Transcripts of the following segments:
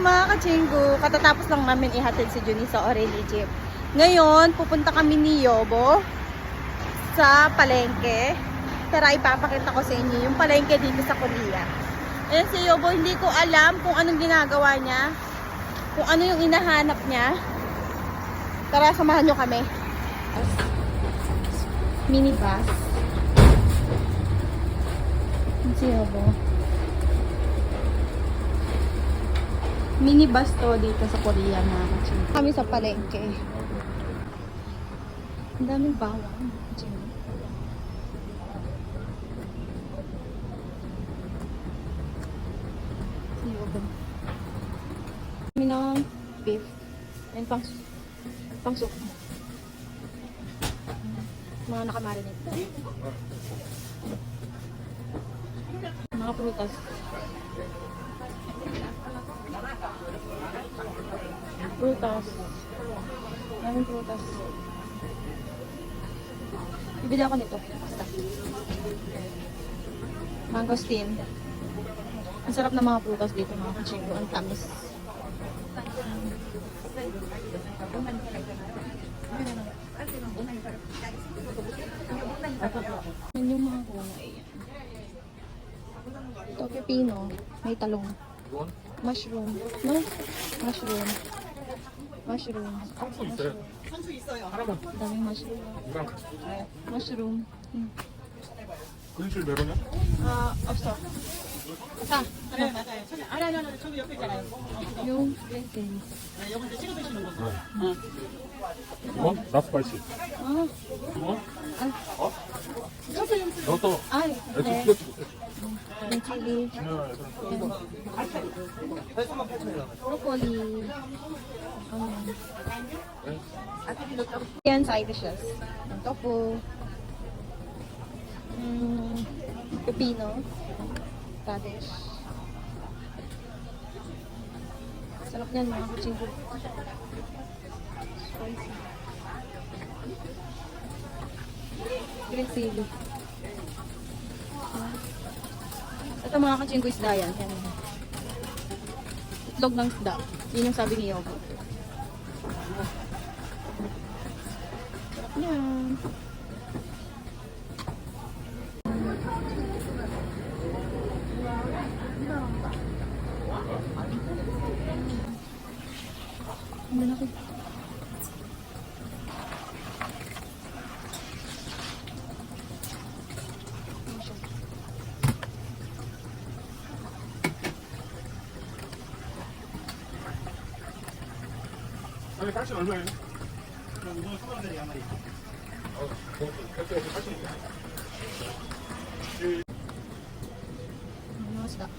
mga kachinggu, katatapos lang namin ihatid si Junie sa Orange Egypt. Ngayon, pupunta kami ni Yobo sa palengke. Tara, ipapakita ko sa inyo yung palengke dito sa Korea. Ayan si Yobo, hindi ko alam kung anong ginagawa niya, kung ano yung inahanap niya. Tara, samahan nyo kami. Minibus. Ayan si Yobo. Minibus to dito sa Korea mga kachinggu. Kami sa palengke. Ang daming bawang. Kami ng beef. And pang soup. Mga nakamarinate. Mga prutas. Prutas. Maraming prutas. Bibili ako nito. Basta. Mangosteen. Ang sarap ng mga prutas dito mga kachinggu. Ang tamis. Yan yung mga gulay. Ito pepino. May talong. Mushroom. No? Mushroom. Mushroom. Daming mushroom. Mushroom. 근실 메로냐? 없어. 자, 하나. 저기 옆에 있잖아요. yung plantain. 요거 이제 찍어 드시는 거죠. 뭐? 나스파이시. 아, 뭐? 아, 너또 ay, 네. 네. Yung chili, broccoli. Yan, side dishes. Yung tofu. Pepino. Radish. Sarap niyan mga kachinggu. Spicy. Green chili. Ito mga kachinggu isda yan. Yan. Itlog ng isda. Yun yung sabi ni Yogo. Sarap niyan. Ang lalaki. 아니 갈치 얼마예요? 이거 소금들이 한 마리. Mga isda.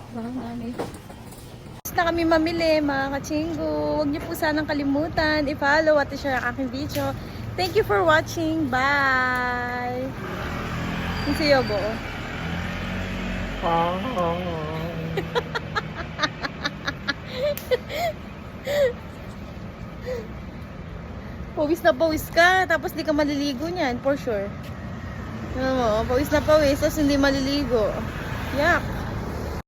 Parang dami. Na kami mamili mga kachinggu. Huwag niyo po sanang kalimutan i-follow at i-share ang aking video. Thank you for watching. Bye! Yung si Yobo. Pawis na pawis ka, tapos di ka maliligo niyan, for sure. Ano mo, pawis na pawis, tapos hindi maliligo. Yak!